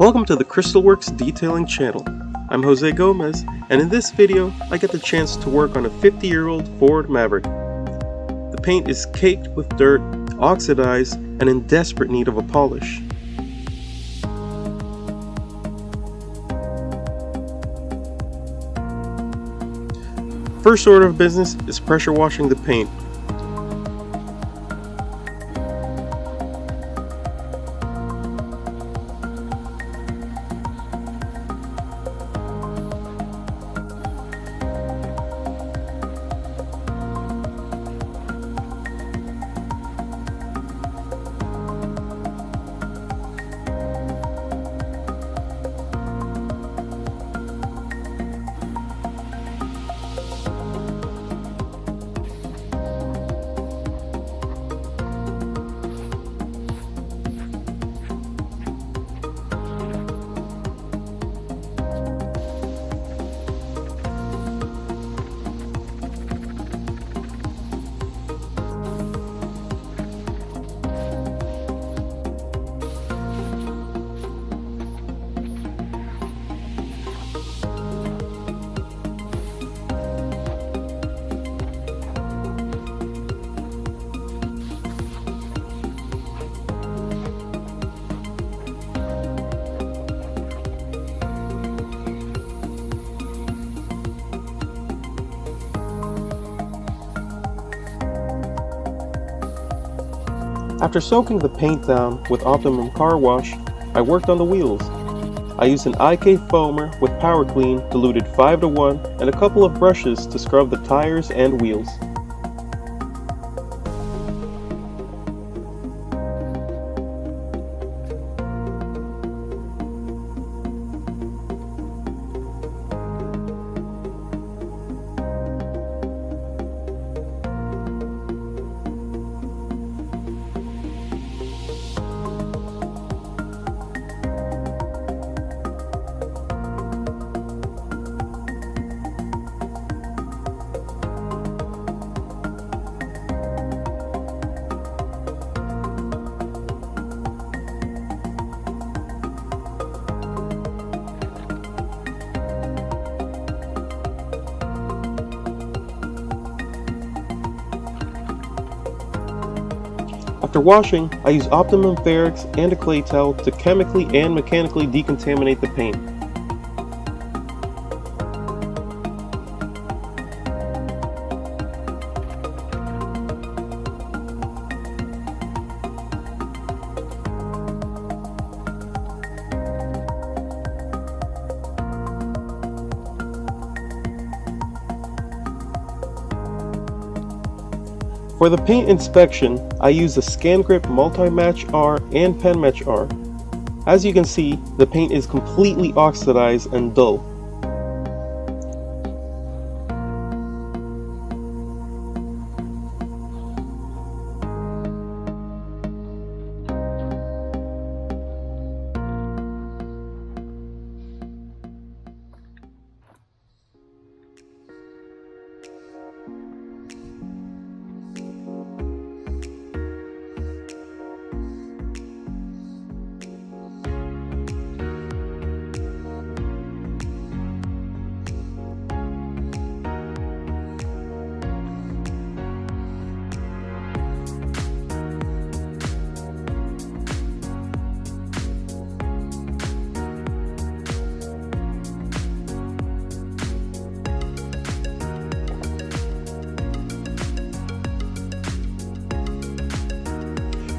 Welcome to the Crystalworks Detailing channel. I'm Jose Gomez, and in this video I get the chance to work on a 50-year-old Ford Maverick. The paint is caked with dirt, oxidized, and in desperate need of a polish. First order of business is pressure washing the paint. After soaking the paint down with Optimum Car Wash, I worked on the wheels. I used an IK foamer with Power Clean diluted 5:1 and a couple of brushes to scrub the tires and wheels. After washing, I use Optimum Ferrex and a clay towel to chemically and mechanically decontaminate the paint. For the paint inspection, I use the Scan Grip Multi-Match R and Pen Match R. As you can see, the paint is completely oxidized and dull.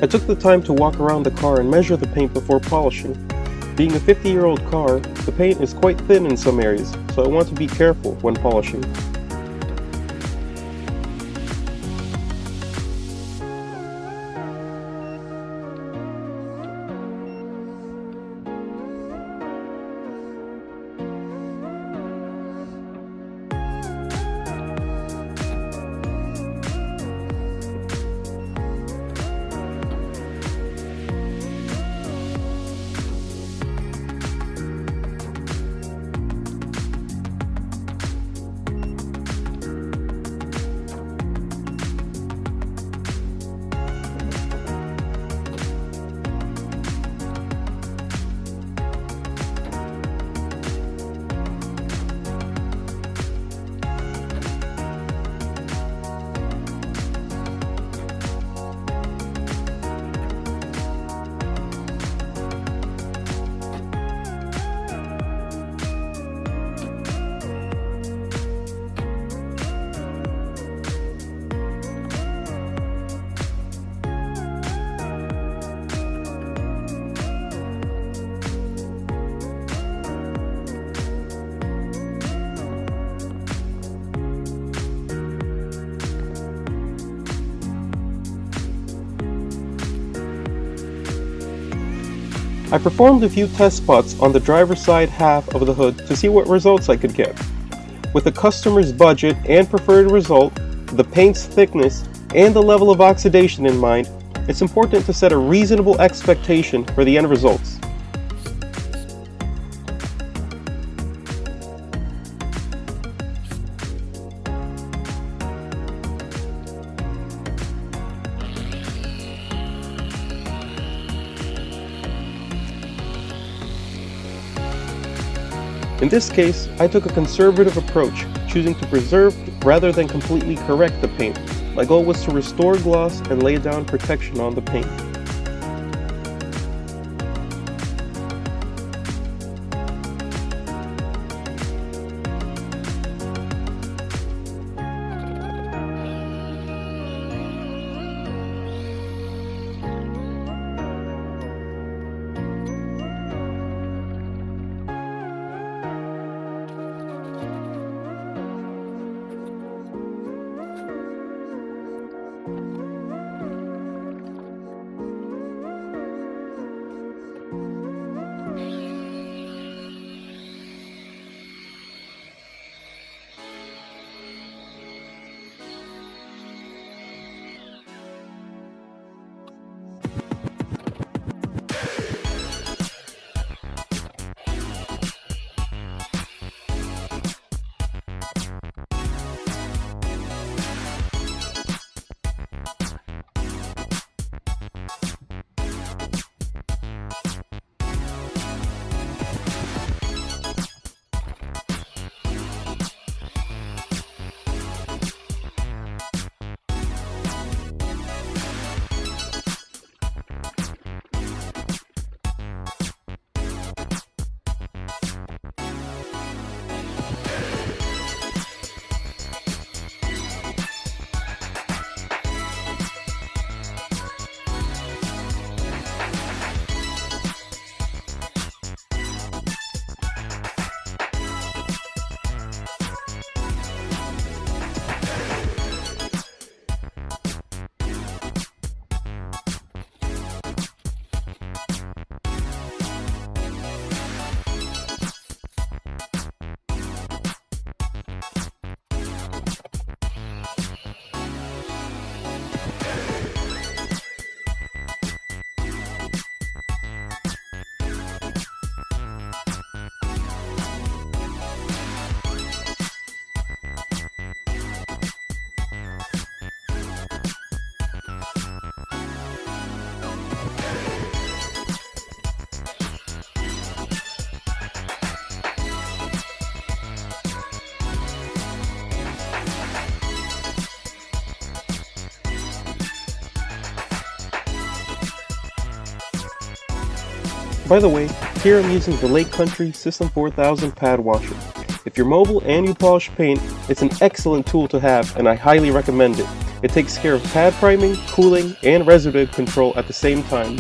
I took the time to walk around the car and measure the paint before polishing. Being a 50-year-old car, the paint is quite thin in some areas, so I want to be careful when polishing. I performed a few test spots on the driver's side half of the hood to see what results I could get. With the customer's budget and preferred result, the paint's thickness, and the level of oxidation in mind, it's important to set a reasonable expectation for the end results. In this case, I took a conservative approach, choosing to preserve rather than completely correct the paint. My goal was to restore gloss and lay down protection on the paint. By the way, here I'm using the Lake Country System 4000 pad washer. If you're mobile and you polish paint, it's an excellent tool to have and I highly recommend it. It takes care of pad priming, cooling, and residue control at the same time.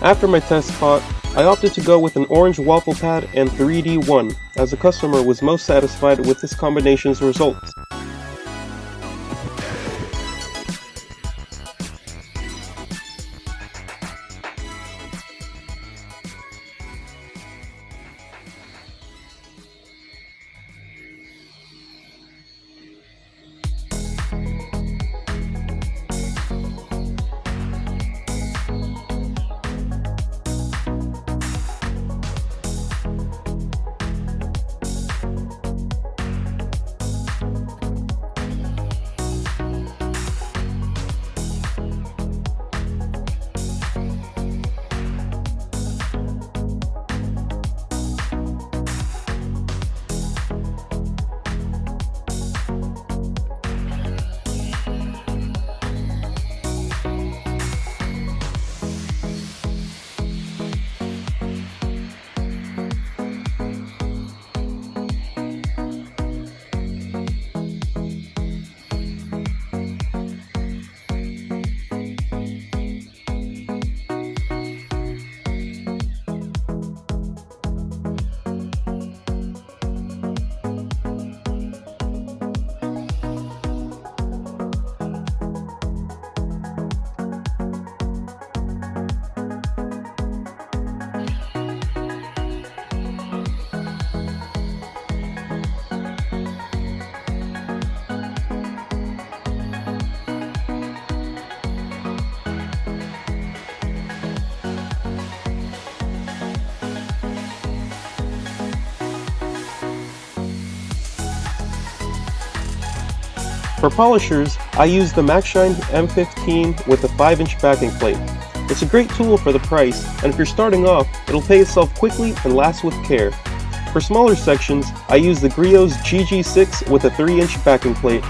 After my test spot, I opted to go with an orange waffle pad and 3D1, as the customer was most satisfied with this combination's results. For polishers, I use the MaxShine M15 with a 5-inch backing plate. It's a great tool for the price, and if you're starting off, it'll pay itself quickly and lasts with care. For smaller sections, I use the Griot's GG6 with a 3-inch backing plate.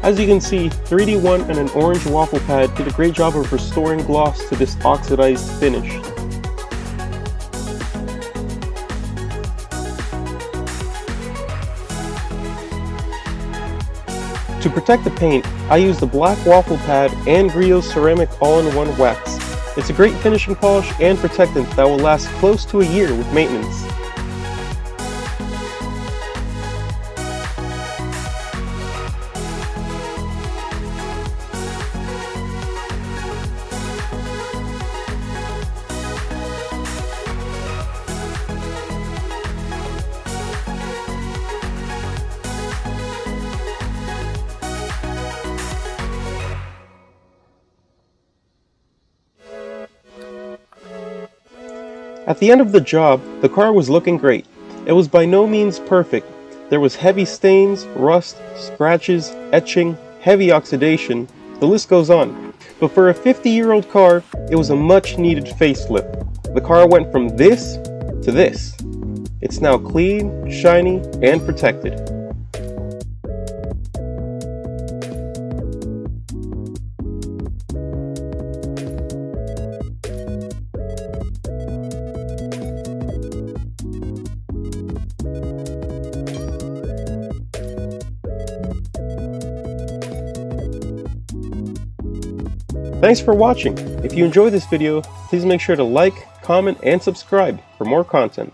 As you can see, 3D1 and an orange waffle pad did a great job of restoring gloss to this oxidized finish. To protect the paint, I use the black waffle pad and Griot's ceramic all-in-one wax. It's a great finishing polish and protectant that will last close to a year with maintenance. At the end of the job, the car was looking great. It was by no means perfect. There was heavy stains, rust, scratches, etching, heavy oxidation, the list goes on. But for a 50-year-old car, it was a much needed facelift. The car went from this to this. It's now clean, shiny, and protected. Thanks for watching. If you enjoyed this video, please make sure to like, comment, and subscribe for more content.